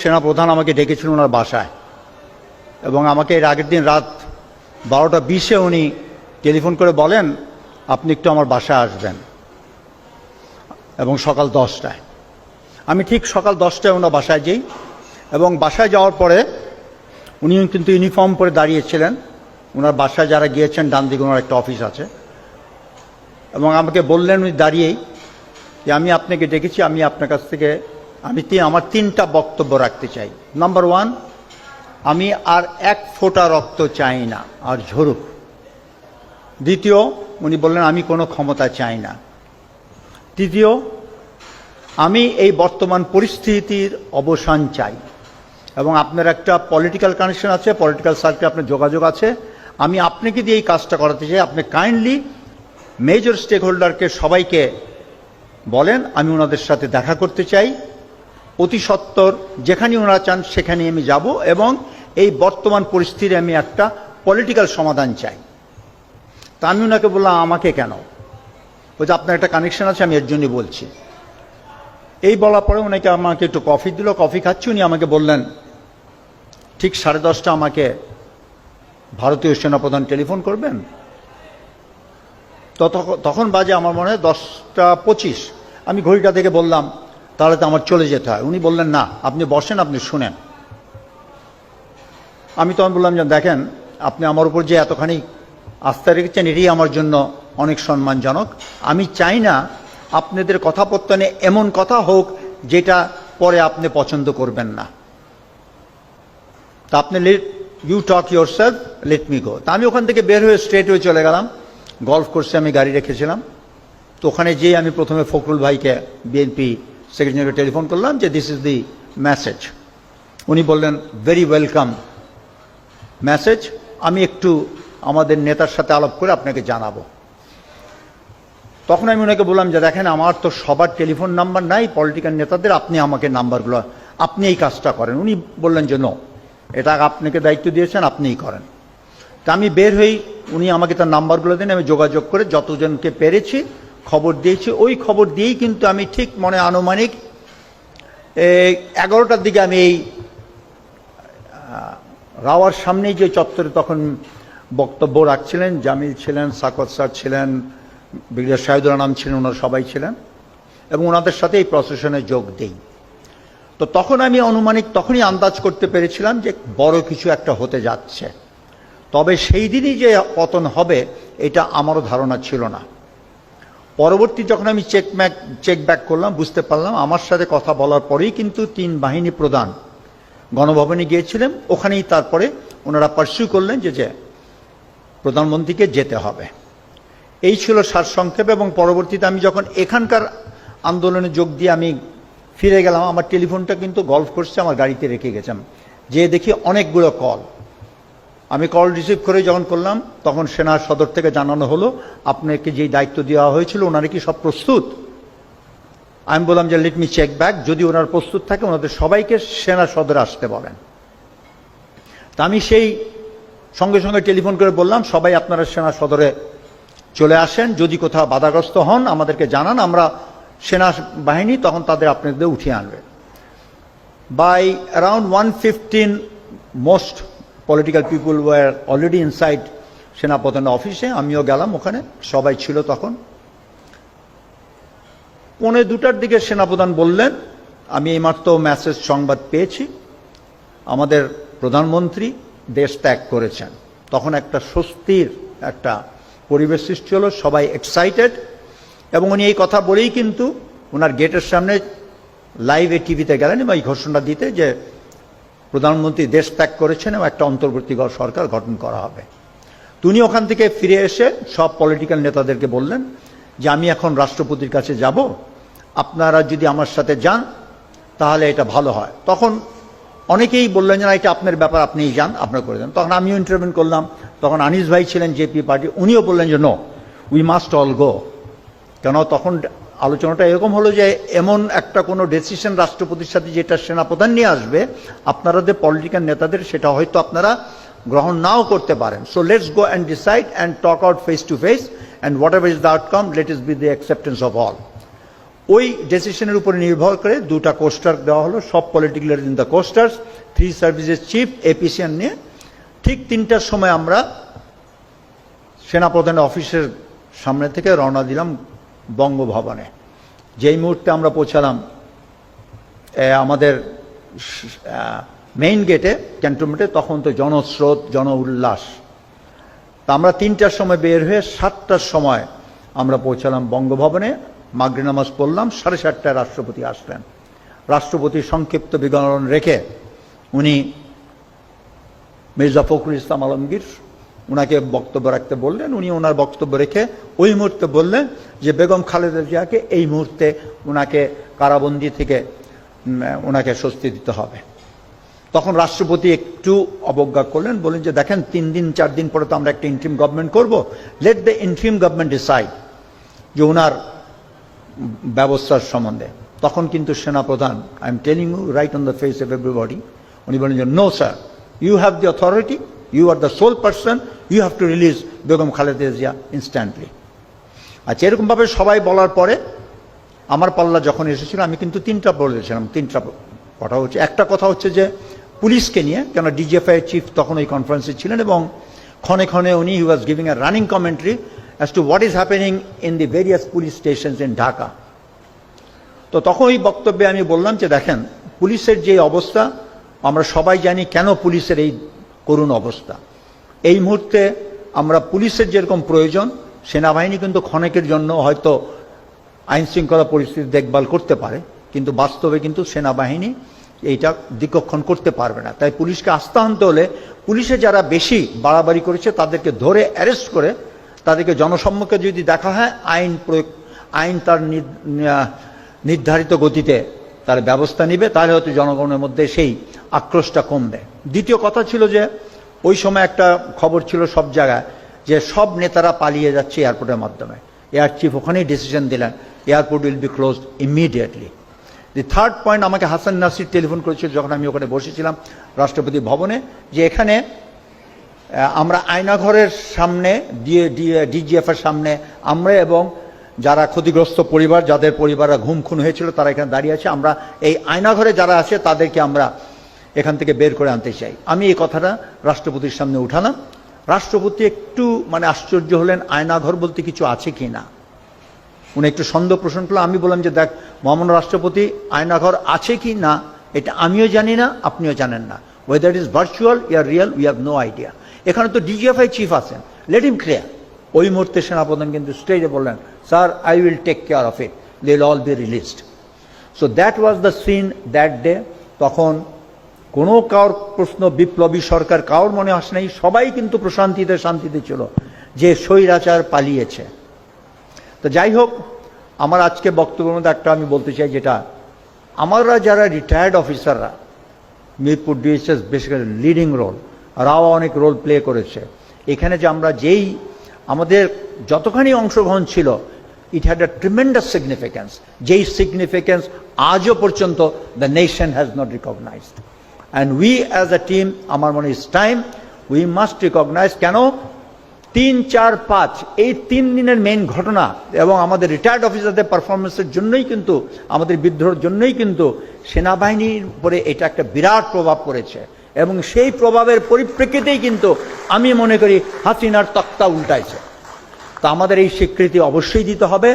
সেনাপ্রধান আমাকে ডেকেছিলেন ওনার বাসায় এবং আমাকে এর আগের দিন রাত 12:20 উনি টেলিফোন করে বলেন আপনি একটু আমার বাসায় আসবেন এবং সকাল 10টায়। আমি ঠিক সকাল 10টায় ওনার বাসায় যাই এবং বাসায় যাওয়ার পরে উনি কিন্তু ইউনিফর্ম পরে দাঁড়িয়েছিলেন। ওনার বাসায় যারা গিয়েছেন ডান দিকে ওনার একটা অফিস আছে এবং আমাকে বললেন উনি দাঁড়িয়েই যে আমি আপনাকে ডেকেছি, আমি আপনার কাছ থেকে আমার 3টা বক্তব্য রাখতে চাই। নাম্বার 1, আমি আর 1 ফোঁটা রক্ত চাই না আর ঝরুক। দ্বিতীয়, উনি বললেন আমি কোনো ক্ষমতা চাই না। তৃতীয়, আমি এই বর্তমান পরিস্থিতির অবসান চাই এবং আপনার একটা পলিটিক্যাল কানেকশন আছে, পলিটিক্যাল সার্কেলে আপনার যোগাযোগ আছে, আমি আপনাকে দিয়ে এই কাজটা করাতে চাই। আপনি কাইন্ডলি মেজর স্টেক হোল্ডারকে সবাইকে বলেন আমি ওনাদের সাথে দেখা করতে চাই, অতি সত্বর যেখানে ওনারা চান সেখানে আমি যাব এবং এই বর্তমান পরিস্থিতির আমি একটা পলিটিক্যাল সমাধান চাই। তা আমি ওনাকে বললাম আমাকে কেন? বলছে আপনার একটা কানেকশন আছে, আমি এর জন্য বলছি। এই বলার পরে ওনাকে আমাকে একটু কফি দিল, কফি খাচ্ছি। উনি আমাকে বললেন ঠিক 10:30 আমাকে ভারতীয় সেনাপ্রধান টেলিফোন করবেন। তখন বাজে আমার মনে হয় 10:25। আমি ঘড়িটা থেকে বললাম তাহলে তো আমার চলে যেতে হয়। উনি বললেন না, আপনি বসেন, আপনি শুনেন। আমি তখন বললাম যে দেখেন আপনি আমার উপর যে এতখানি আস্থা রেখেছেন এটাই আমার জন্য অনেক সম্মানজনক। আমি চাই না আপনাদের কথাপত্তনে এমন কথা হোক যেটা পরে আপনি পছন্দ করবেন না। তা আপনি you talk yourself, let me go. তা আমি ওখান থেকে বের হয়ে স্ট্রেট হয়ে চলে গেলাম। গলফ কোর্সে আমি গাড়ি রেখেছিলাম, তো ওখানে যেয়ে আমি প্রথমে ফখরুল ভাইকে বিএনপি সেক্রেটারিকে টেলিফোন করলাম যে দিস ইজ দি মেসেজ। উনি বললেন ভেরি ওয়েলকাম মেসেজ, আমি একটু আমাদের নেতার সাথে আলাপ করে আপনাকে জানাবো। তখন আমি ওনাকে বললাম যে দেখেন আমার তো সবার টেলিফোন নাম্বার নাই পলিটিক্যাল নেতাদের, আপনি আমাকে নাম্বারগুলো, আপনি এই কাজটা করেন। উনি বললেন যে নো, এটা আপনাকে দায়িত্ব দিয়েছেন, আপনিই করেন। তা আমি বের হই, উনি আমাকে তার নাম্বারগুলো দেন, আমি যোগাযোগ করে যতজনকে পেরেছি খবর দিয়েছি। ওই খবর দিয়েই কিন্তু আমি ঠিক মনে আনুমানিক 11টার দিকে আমি এই রাওয়ার সামনেই যে চত্বরে তখন বক্তব্য রাখছিলেন, জামিল ছিলেন, সাকত স্যার ছিলেন, ব্রিগেডিয়ার শাহিদুল আনাম ছিলেন, ওনারা সবাই ছিলেন এবং ওনাদের সাথে এই প্রসেশনে যোগ দেই। তো তখন আমি আনুমানিক তখনই আন্দাজ করতে পেরেছিলাম যে বড় কিছু একটা হতে যাচ্ছে, তবে সেই দিনই যে পতন হবে এটা আমারও ধারণা ছিল না। পরবর্তী যখন আমি চেক ব্যাক করলাম বুঝতে পারলাম আমার সাথে কথা বলার পরেই কিন্তু 3 বাহিনী প্রধান গণভবনে গিয়েছিলেন। ওখানেই তারপরে ওনারা পার্সিউ করলেন যে প্রধানমন্ত্রীকে যেতে হবে। এই ছিল সারসংক্ষেপ। এবং পরবর্তীতে আমি যখন এখানকার আন্দোলনে যোগ দিয়ে আমি ফিরে গেলাম, আমার টেলিফোনটা কিন্তু গলফ কোর্সে আমার গাড়িতে রেখে গেছিলাম, যে দেখি অনেকগুলো কল। আমি কল রিসিভ করে যখন করলাম তখন সেনা সদর থেকে জানানো হলো আপনাকে যেই দায়িত্ব দেওয়া হয়েছিল ওনারা কি সব প্রস্তুত। আমি বললাম যে লেট মি চেক ব্যাক, যদি ওনারা প্রস্তুত থাকে ওনাদের সবাইকে সেনা সদরে আসতে বলেন। তা আমি সেই সঙ্গে সঙ্গে টেলিফোন করে বললাম সবাই আপনারা সেনা সদরে চলে আসেন, যদি কোথাও বাধাগ্রস্ত হন আমাদেরকে জানান, আমরা সেনা বাহিনী তখন তাদের আপনাদের উঠিয়ে আনবে। By around 1:15 most political people were already inside সেনাপ্রধানের অফিসে। আমিও গেলাম, ওখানে সবাই ছিল তখন। 1:45টার দিকে সেনাপ্রধান বললেন আমি এইমাত্র মেসেজ সংবাদ পেয়েছি আমাদের প্রধানমন্ত্রী দেশ ত্যাগ করেছেন। তখন একটা স্বস্তির একটা পরিবেশ সৃষ্টি হলো, সবাই এক্সাইটেড। এবং উনি এই কথা বলেই কিন্তু ওনার গেটের সামনে লাইভে টিভিতে গেলেন এবং এই ঘোষণা দিতে যে প্রধানমন্ত্রী দেশ ত্যাগ করেছেন এবং একটা অন্তর্বর্তী সরকার গঠন করা হবে। তিনি ওখান থেকে ফিরে এসে সব পলিটিক্যাল নেতাদেরকে বললেন যে আমি এখন রাষ্ট্রপতির কাছে যাব, আপনারা যদি আমার সাথে যান তাহলে এটা ভালো হয়। তখন অনেকেই বললেন যে না এটা আপনার ব্যাপার, আপনিই যান, আপনারা করে দেন। তখন আমিও ইন্টারভিউ করলাম। তখন আনিস ভাই ছিলেন জেপি পার্টি, উনিও বললেন যে no, we must all go. কেন তখন আলোচনাটা এরকম হলো যে এমন একটা কোনো ডিসিশন রাষ্ট্রপতির সাথে যেটা সেনাপ্রধান নিয়ে আসবে আপনাদের পলিটিক্যাল নেতাদের সেটা হয়তো আপনারা গ্রহণ নাও করতে পারেন। So let's go and decide and talk out face to face and whatever is the outcome let is be the acceptance of all. ওই ডিসিশনের উপরে নির্ভর করে দুটা কোস্টার দেওয়া হলো, সব political leader in the coasters, 3 services chief, এপিসিএন নিয়ে ঠিক 3টার সময় আমরা সেনাপ্রধানের অফিসের সামনে থেকে রওনা দিলাম বঙ্গভবনে। যেই মুহূর্তে আমরা পৌঁছালাম আমাদের মেইন গেটে, ক্যান্টনমেন্টে, তখন তো জনস্রোত, জন উল্লাস। তা আমরা 3টার সময় বের হয়ে 7টার সময় আমরা পৌঁছালাম বঙ্গভবনে, মাগরিব নামাজ পড়লাম, 7:30টায় রাষ্ট্রপতি আসলেন। রাষ্ট্রপতি সংক্ষিপ্ত বিবরণ রেখে উনি মির্জা ফখরুল ইসলাম আলমগীর উনাকে বক্তব্য রাখতে বললেন। উনি ওনার বক্তব্য রেখে ওই মুহূর্তে বললেন যে বেগম খালেদা জিয়াকে এই মুহূর্তে উনাকে কারাবন্দি থেকে ওনাকে স্বস্তি দিতে হবে। তখন রাষ্ট্রপতি একটু অবজ্ঞা করলেন, বলেন যে দেখেন 3 দিন 4 দিন পরে তো আমরা একটা ইন্ট্রিম গভর্নমেন্ট করব, let the interim government decide যে ওনার ব্যবস্থার সম্বন্ধে। তখন কিন্তু সেনাপ্রধান, I am telling you right on the face of everybody, উনি বলেন যে no sir, you have the authority, you are the sole person, you have to release Begum Khaleda Zia instantly. আচ্ছা, এরকমভাবে সবাই বলার পরে আমার পাল্লা যখন এসেছিল আমি কিন্তু 3টা বলেছিলাম। 3টা কথা হচ্ছে, একটা কথা হচ্ছে যে পুলিশকে নিয়ে, কেন ডিজিএফআই চিফ তখন ওই কনফারেন্সে ছিলেন এবং ক্ষণে ক্ষণে উনি he was giving a running commentary as to what is happening in the various police stations in Dhaka. তো তখন ওই বক্তব্যে আমি বললাম যে দেখেন, পুলিশের যে অবস্থা আমরা সবাই জানি কেন পুলিশের এই করুণ অবস্থা। এই মুহূর্তে আমরা পুলিশের যেরকম প্রয়োজন, সেনাবাহিনী কিন্তু ক্ষণেকের জন্য হয়তো আইন শৃঙ্খলা পরিস্থিতি দেখভাল করতে পারে, কিন্তু বাস্তবে কিন্তু সেনাবাহিনী এইটা দিকক্ষণ করতে পারবে না। তাই পুলিশকে আস্থা আনতে হলে পুলিশে যারা বেশি বাড়াবাড়ি করেছে তাদেরকে ধরে অ্যারেস্ট করে তাদেরকে জনসম্মুখে যদি দেখা হয়, আইন তার নির্ধারিত গতিতে তার ব্যবস্থা নিবে, তাহলে হয়তো জনগণের মধ্যে সেই আক্রোশটা কমবে। দ্বিতীয় কথা ছিল যে ওই সময় একটা খবর ছিল সব জায়গায় যে সব নেতারা পালিয়ে যাচ্ছে এয়ারপোর্টের মাধ্যমে। এয়ার চিফ ওখানেই ডিসিশন দিলেন airport will be closed immediately. The third point, আমাকে হাসান নাসির টেলিফোন করেছিল যখন আমি ওখানে বসেছিলাম রাষ্ট্রপতি ভবনে, যে এখানে আমরা আয়নাঘরের সামনে ডিজিএফ এর সামনে আমরা এবং যারা ক্ষতিগ্রস্ত পরিবার, যাদের পরিবাররা ঘুম খুন হয়েছিল, তারা এখানে দাঁড়িয়ে আছে। আমরা এই আয়নাঘরে যারা আছে তাদেরকে আমরা এখান থেকে বের করে আনতে চাই। আমি এই কথাটা রাষ্ট্রপতির সামনে উঠালাম। রাষ্ট্রপতি একটু আশ্চর্য হলেন, আয়নাঘর বলতে কিছু আছে কি না। উনি একটু সন্দেহ পোষণ করলেন। আমি বললাম যে দেখ মহামান্য রাষ্ট্রপতি, আয়নাঘর আছে কি না এটা আমিও জানি না, আপনিও জানেন না। Whether it is virtual or real, we have no idea. এখানে তো ডিজিএফআই চিফ আছেন, লেট হিম ক্লিয়ার। ওই মুহূর্তে সেনাপ্রধান কিন্তু স্টেজে বললেন, sir I will take care of it, they will all be released. So that was the scene that day. তখন কোনো কারোর প্রশ্ন বিপ্লবী সরকার কারোর মনে আসে নাই, সবাই কিন্তু প্রশান্তিতে শান্তিতে ছিল যে স্বৈরাচার পালিয়েছে। তো যাই হোক, আমার আজকে বক্তব্যের মধ্যে একটা আমি বলতে চাই, যেটা আমরা যারা রিটায়ার্ড অফিসাররা, Mirpur DSS basically leading role, রাও অনেক রোল প্লে করেছে এখানে, যে আমরা যেই আমাদের যতখানি অংশগ্রহণ ছিল, it had a tremendous significance, যেই সিগনিফিক্যান্স আজও পর্যন্ত the nation has not recognised. And we as a team, আমার মনে is time we must recognise. কেন 3, 4, 5 এই 3 দিনের মেইন ঘটনা এবং আমাদের রিটায়ার্ড অফিসারদের পারফরমেন্সের জন্যই কিন্তু, আমাদের বিদ্রোহের জন্যই কিন্তু সেনাবাহিনীর উপরে এটা একটা বিরাট প্রভাব পড়েছে। এবং সেই প্রভাবের পরিপ্রেক্ষিতেই কিন্তু আমি মনে করি হাসিনার তক্তা উল্টাইছে। তা আমাদের এই স্বীকৃতি অবশ্যই দিতে হবে।